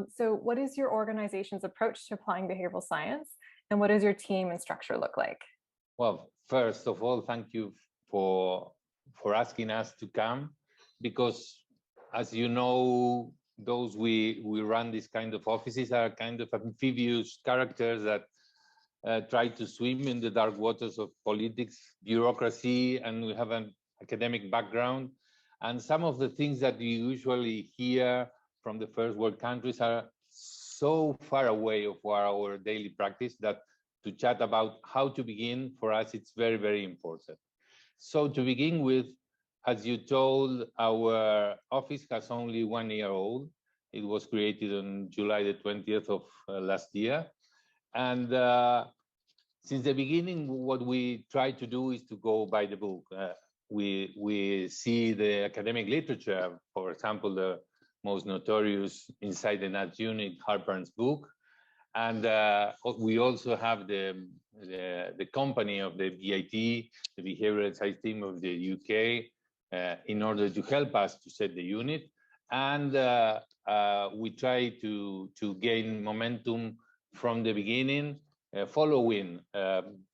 So what is your organization's approach to applying behavioral science, and what does your team and structure look like? Well, first of all, thank you for asking us to come, because as you know, those we run these kind of offices are kind of amphibious characters that try to swim in the dark waters of politics, bureaucracy, and we have an academic background. And some of the things that you usually hear from the first world countries are so far away of our daily practice that to chat about how to begin, for us, it's very, very important. So to begin with, as you told, our office has only 1 year old. It was created on July the 20th of last year. And since the beginning, what we try to do is to go by the book. We see the academic literature, for example, the most notorious Inside the Nuts unit, Harper's book. And we also have the company of the BIT, the Behavioral Science team of the UK, in order to help us to set the unit. And we try to gain momentum from the beginning, following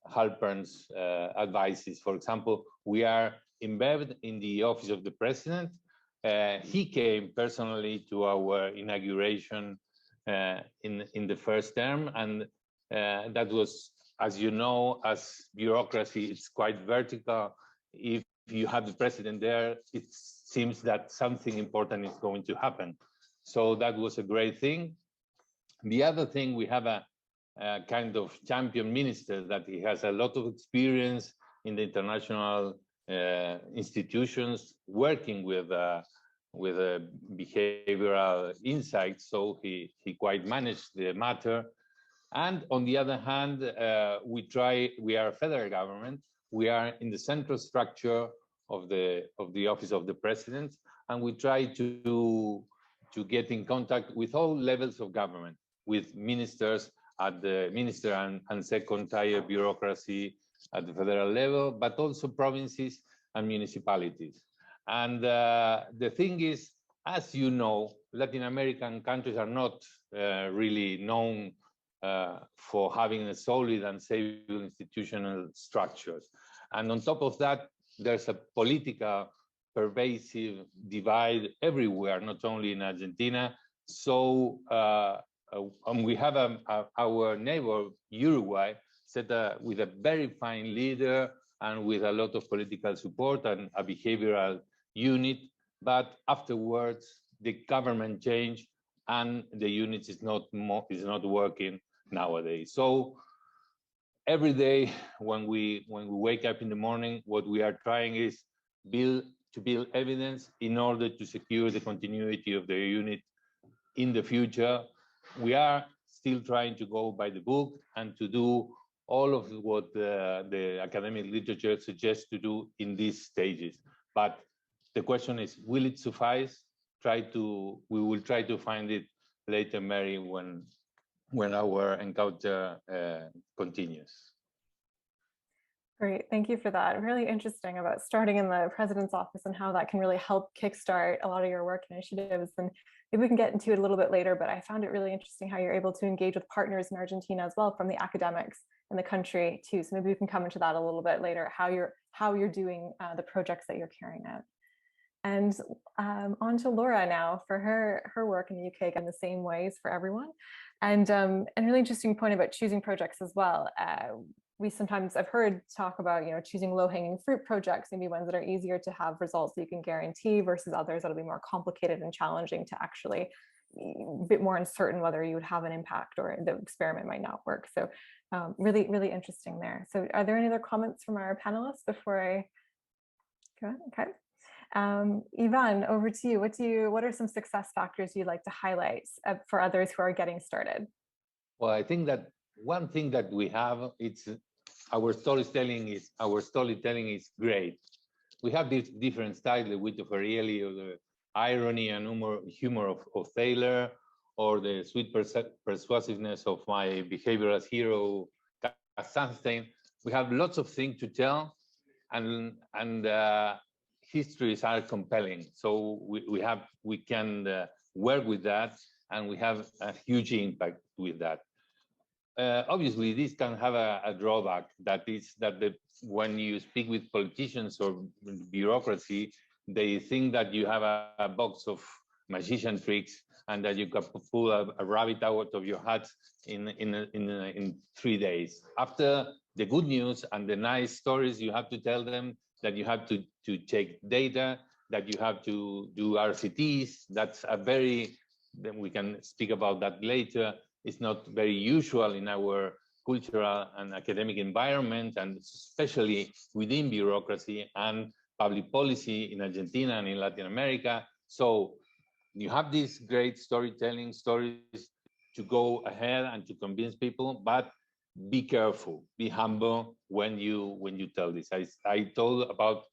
Harper's advices. For example, we are embedded in the office of the president. He came personally to our inauguration in the first term, and that was, as you know, as bureaucracy, it's quite vertical. If you have the president there, it seems that something important is going to happen. So that was a great thing. The other thing, we have a kind of champion minister that he has a lot of experience in the international institutions working with behavioral insights, so he quite managed the matter. And on the other hand, we are a federal government, we are in the central structure of the office of the president, and we try to get in contact with all levels of government, with ministers at the minister and second tier bureaucracy at the federal level, but also provinces and municipalities. And the thing is, as you know, Latin American countries are not really known for having a solid and stable institutional structures. And on top of that, there's a political pervasive divide everywhere, not only in Argentina. So we have our neighbor, Uruguay, set with a very fine leader and with a lot of political support and a behavioral unit, but afterwards the government changed and the unit is not working nowadays. So every day when we wake up in the morning, what we are trying is to build evidence in order to secure the continuity of the unit in the future. We are still trying to go by the book and to do all of what the academic literature suggests to do in these stages. But the question is, will it suffice? We will try to find it later, Mary, when our encounter continues. Great, thank you for that. Really interesting about starting in the president's office and how that can really help kickstart a lot of your work initiatives. And maybe we can get into it a little bit later, but I found it really interesting how you're able to engage with partners in Argentina as well, from the academics in the country too. So maybe we can come into that a little bit later, how you're doing the projects that you're carrying out. And on to Laura now for her work in the UK, in the same ways for everyone. And a really interesting point about choosing projects as well. I've heard talk about, choosing low-hanging fruit projects, maybe ones that are easier to have results that you can guarantee versus others that'll be more complicated and challenging to actually a bit more uncertain whether you would have an impact or the experiment might not work. So really, really interesting there. So are there any other comments from our panelists before I go on? Okay. Iván, over to you. What are some success factors you'd like to highlight for others who are getting started? Well, I think that one thing that we have, it's our storytelling is great. We have this different style, the wit of Ariely, or the irony and humor of Taylor, or the sweet persuasiveness of my behavioral hero, Sunstein. We have lots of things to tell, and histories are compelling. So we can work with that, and we have a huge impact with that. Obviously, this can have a drawback, that is that when you speak with politicians or bureaucracy, they think that you have a box of magician tricks and that you can pull a rabbit out of your hat in 3 days. After the good news and the nice stories, you have to tell them that you have to check data, that you have to do RCTs. That's a very, then we can speak about that later. It's not very usual in our cultural and academic environment, and especially within bureaucracy and public policy in Argentina and in Latin America. So you have these great storytelling stories to go ahead and to convince people, but be careful, be humble when you tell this. I told about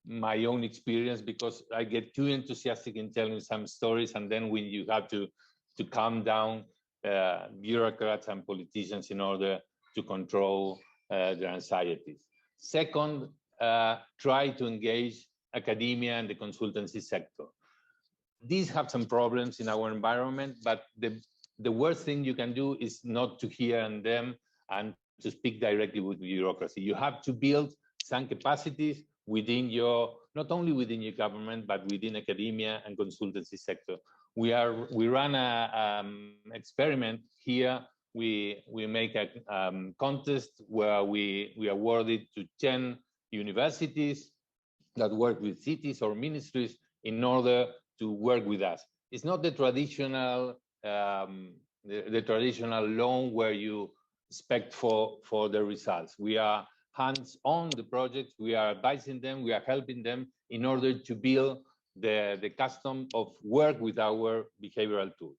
my own experience because I get too enthusiastic in telling some stories, and then when you have to calm down bureaucrats and politicians in order to control their anxieties. Second, try to engage academia and the consultancy sector. These have some problems in our environment, but the worst thing you can do is not to hear them and to speak directly with bureaucracy. You have to build some capacities within not only within your government, but within academia and consultancy sector. We run an experiment here. We make a contest where we awarded to 10 universities that work with cities or ministries in order to work with us. It's not the traditional the traditional loan where you expect for the results. We are hands-on the projects. We are advising them. We are helping them in order to build the custom of work with our behavioral tools.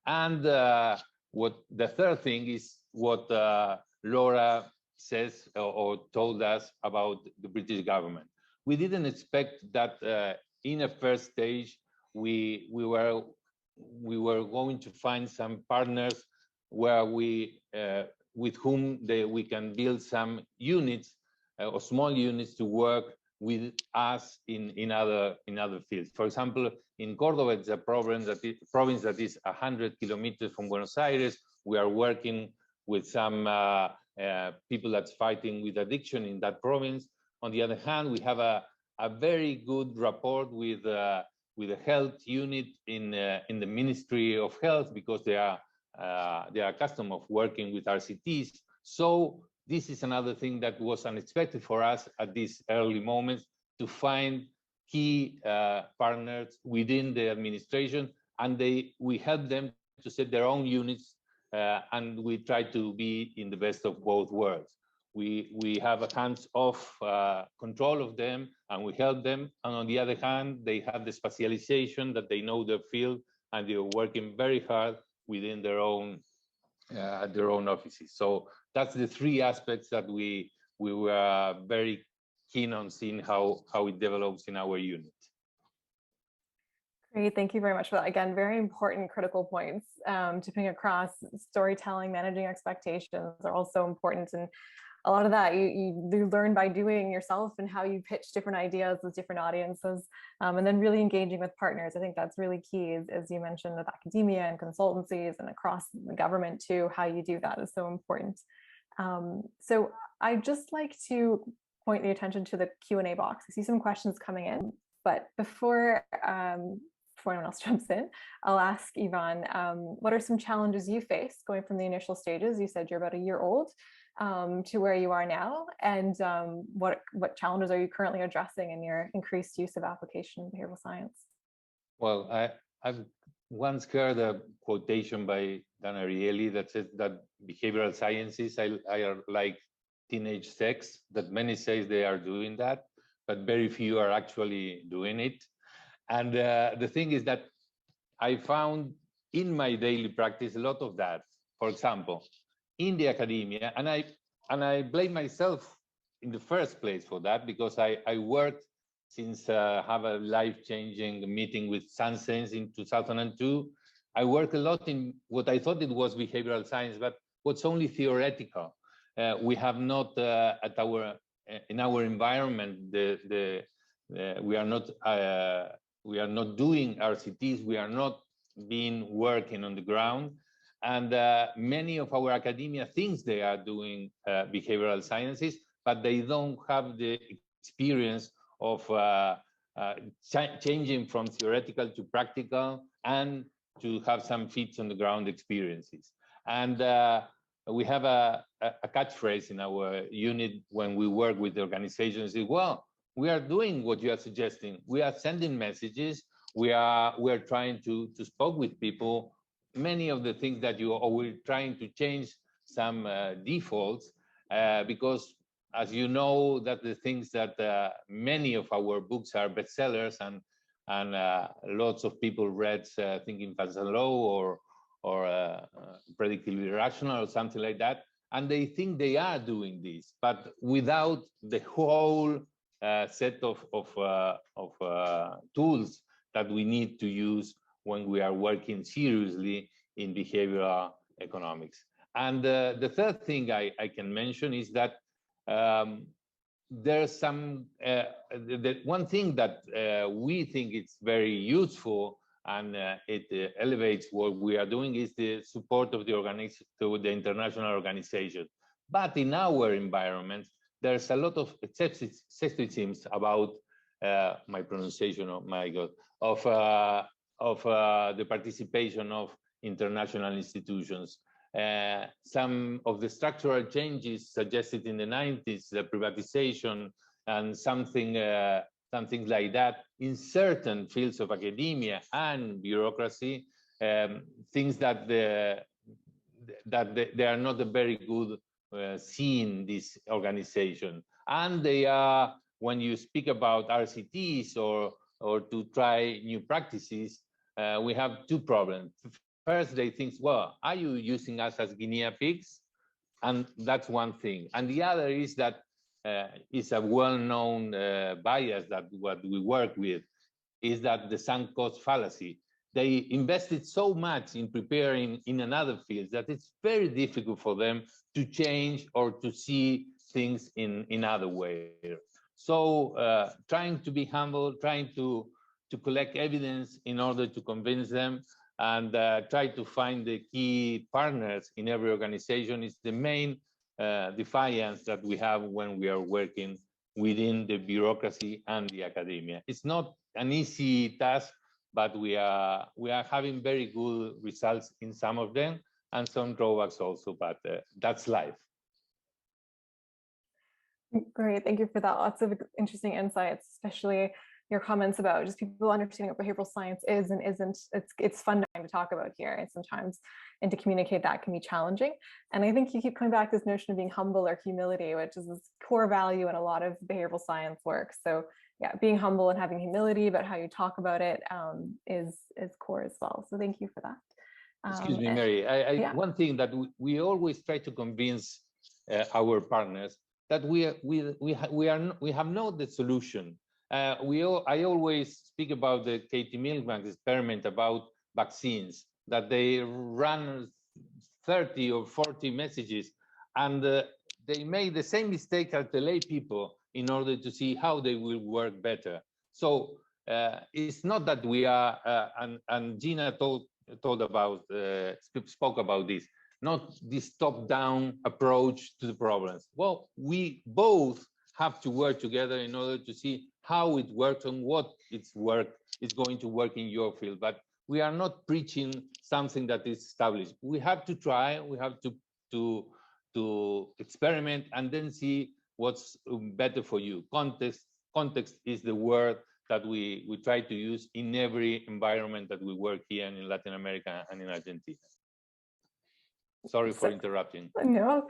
And what the third thing is what Laura says or told us about the British government. We didn't expect that in a first stage we were going to find some partners where with whom we can build some units or small units to work with us in other fields. For example, in Córdoba, it's a province that is 100 kilometers from Buenos Aires. We are working with some people that's fighting with addiction in that province. On the other hand, we have a very good rapport with a health unit in the Ministry of Health, because they are accustomed of working with RCTs. So this is another thing that was unexpected for us at these early moments, to find key partners within the administration, and we help them to set their own units, and we try to be in the best of both worlds. We have a hands-off control of them, and we help them. And on the other hand, they have the specialization that they know their field, and they're working very hard within their own offices. So that's the three aspects that we were very keen on seeing how it develops in our unit. Great, thank you very much for that. Again, very important critical points to bring across. Storytelling, managing expectations are also important, and a lot of that you learn by doing yourself, and how you pitch different ideas with different audiences, and then really engaging with partners. I think that's really key, as you mentioned, with academia and consultancies and across the government too. How you do that is so important. So I'd just like to point the attention to the Q&A box. I see some questions coming in, but before anyone else jumps in, I'll ask Iván, what are some challenges you face going from the initial stages? You said you're about a year old to where you are now, and what challenges are you currently addressing in your increased use of application in behavioral science? Well, I've once heard a quotation by Dan Ariely that says that behavioral sciences are like teenage sex, that many say they are doing that, but very few are actually doing it. And the thing is that I found in my daily practice a lot of that. For example, in the academia, and I blame myself in the first place for that, because I worked since have a life-changing meeting with Sansense in 2002. I worked a lot in what I thought it was behavioral science, but what's only theoretical. We have not in our environment we are not doing RCTs. We are not been working on the ground. And many of our academia thinks they are doing behavioral sciences, but they don't have the experience of changing from theoretical to practical and to have some feet on the ground experiences. And we have a catchphrase in our unit when we work with the organizations. Well, we are doing what you are suggesting. We are sending messages. We are trying to speak with people. Many of the things that we're trying to change some defaults because, as you know, that the things that many of our books are bestsellers and lots of people read Thinking Fast and Slow or Predictably Irrational or something like that, and they think they are doing this, but without the whole set of tools that we need to use when we are working seriously in behavioral economics. And the third thing I can mention is that there's some, one thing that we think it's very useful and it elevates what we are doing is the support of the international organization. But in our environment, there's a lot of skepticism about my pronunciation, oh my God, of the participation of international institutions. Some of the structural changes suggested in the 90s, the privatization and something like that in certain fields of academia and bureaucracy, things that they are not a very good seeing this organization. And they are, when you speak about RCTs or to try new practices, we have two problems. First, they think, well, are you using us as guinea pigs? And that's one thing. And the other is that is a well-known bias that what we work with is that the sunk cost fallacy. They invested so much in preparing in another field that it's very difficult for them to change or to see things in other ways. So trying to be humble, trying to collect evidence in order to convince them and try to find the key partners in every organization is the main defiance that we have when we are working within the bureaucracy and the academia. It's not an easy task, but we are having very good results in some of them and some drawbacks also, but that's life. Great, thank you for that. Lots of interesting insights, especially your comments about just people understanding what behavioral science is and isn't. It's fun to talk about here, and sometimes and to communicate that can be challenging. And I think you keep coming back to this notion of being humble or humility, which is this core value in a lot of behavioral science work. So yeah, being humble and having humility about how you talk about it is core as well. So thank you for that. Excuse me, Mary. Yeah. One thing that we always try to convince our partners that we have not the solution. I always speak about the Katie Milkman's experiment about vaccines, that they run 30 or 40 messages and they made the same mistake as the lay people in order to see how they will work better. So it's not that we are, and Gina spoke about this, not this top-down approach to the problems. Well, we both have to work together in order to see how it works and what is going to work in your field. But we are not preaching something that is established. We have to try, we have to experiment and then see what's better for you. Context is the word that we try to use in every environment that we work here in Latin America and in Argentina. Sorry for interrupting. No,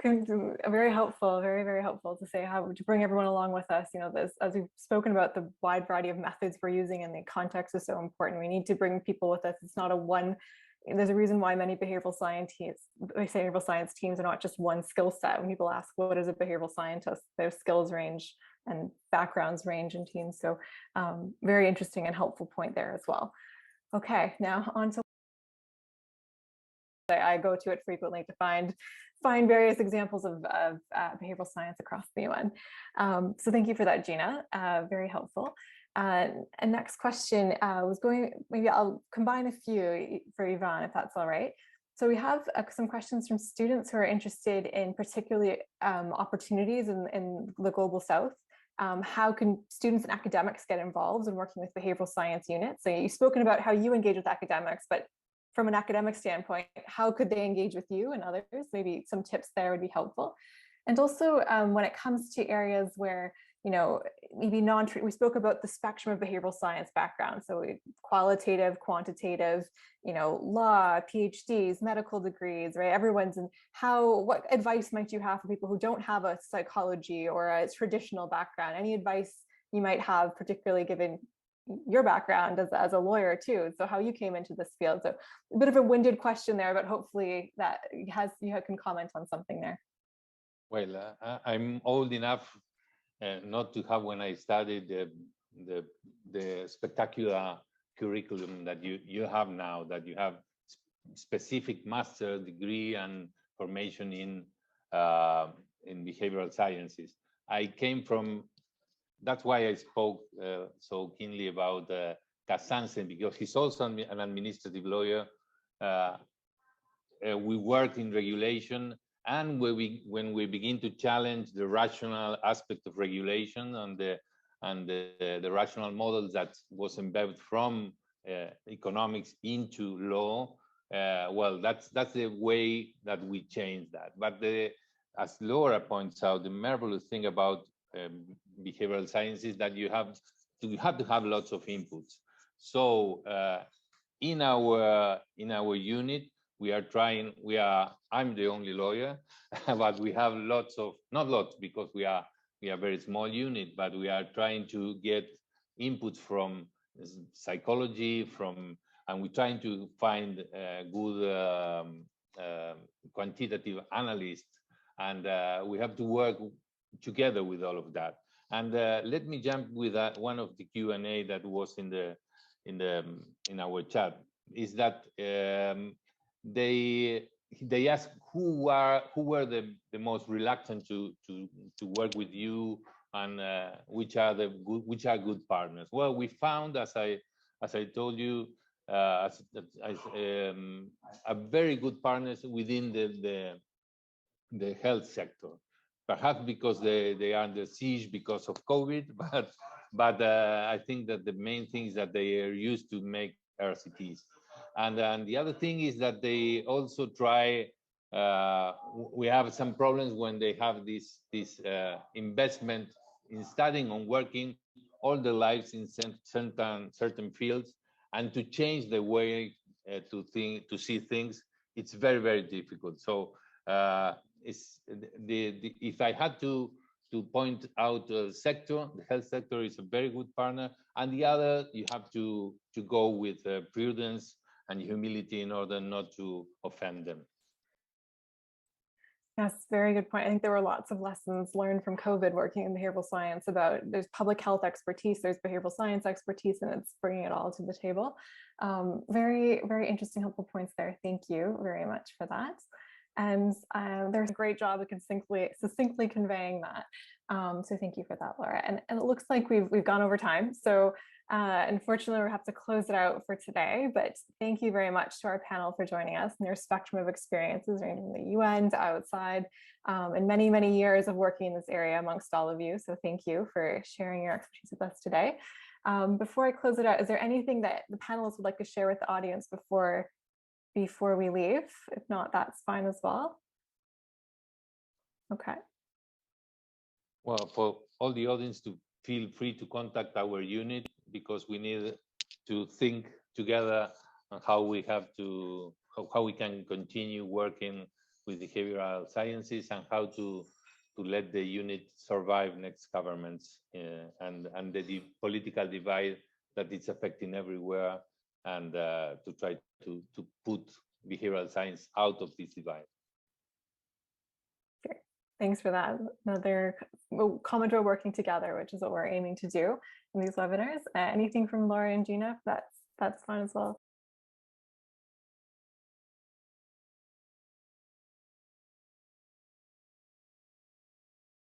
very helpful, very, very helpful to say how to bring everyone along with us. You know, this, as we've spoken about the wide variety of methods we're using and the context is so important. We need to bring people with us. It's not a one, there's a reason why many behavioral science teams are not just one skill set. When people ask, what is a behavioral scientist? Their skills range and backgrounds range in teams. So very interesting and helpful point there as well. Okay, now on to I go to it frequently to find various examples of behavioral science across the UN. So thank you for that, Gina. Very helpful. And next question maybe I'll combine a few for Iván, if that's all right. So we have some questions from students who are interested in particularly opportunities in the Global South. How can students and academics get involved in working with behavioral science units? So you've spoken about how you engage with academics, but from an academic standpoint, how could they engage with you and others? Maybe some tips there would be helpful. And also when it comes to areas where, maybe we spoke about the spectrum of behavioral science background. So qualitative, quantitative, law, PhDs, medical degrees, right? Everyone's in what advice might you have for people who don't have a psychology or a traditional background? Any advice you might have, particularly given your background as a lawyer too, so how you came into this field? So a bit of a winded question there, but hopefully that you can comment on something there. Well, I'm old enough not to have, when I studied, the spectacular curriculum that you have now, that you have specific master degree and formation in behavioral sciences. I came from, that's why I spoke so keenly about Kazansen, because he's also an administrative lawyer. We work in regulation, and when we begin to challenge the rational aspect of regulation and the rational models that was embedded from economics into law, well, that's the way that we change that. But as Laura points out, the marvelous thing about behavioral science is that you have to have lots of inputs. So in our unit, I'm the only lawyer, but we have lots of, not lots because we are a very small unit, but we are trying to get inputs from psychology, and we're trying to find good quantitative analysts, and we have to work together with all of that. And let me jump with one of the Q&A that was in our chat, is that they asked who were the most reluctant to work with you, and which are good partners. Well, we found, as I told you, a very good partners within the health sector. Perhaps because they are under siege because of COVID, but I think that the main thing is that they are used to make RCTs. And the other thing is that they also try, we have some problems when they have this investment in studying and working all their lives in certain fields, and to change the way to see things, it's very, very difficult. So if I had to point out a sector, the health sector is a very good partner, and the other, you have to go with prudence and humility in order not to offend them. Yes, very good point. I think there were lots of lessons learned from COVID working in behavioral science about there's public health expertise, there's behavioral science expertise, and it's bringing it all to the table. Very, very interesting, helpful points there. Thank you very much for that. And there's a great job of succinctly conveying that. So thank you for that, Laura. And it looks like we've gone over time. So unfortunately, we have to close it out for today. But thank you very much to our panel for joining us and their spectrum of experiences ranging from the UN to outside, and many, many years of working in this area amongst all of you. So thank you for sharing your expertise with us today. Before I close it out, is there anything that the panelists would like to share with the audience before we leave? If not, that's fine as well. Okay. Well, for all the audience to feel free to contact our unit, because we need to think together on how we can continue working with behavioral sciences, and how to let the unit survive next governments and the political divide that it's affecting everywhere, and to try to put behavioral science out of this divide. Great. Thanks for that. Another comment about working together, which is what we're aiming to do in these webinars. Anything from Laura and Gina? That's fine as well.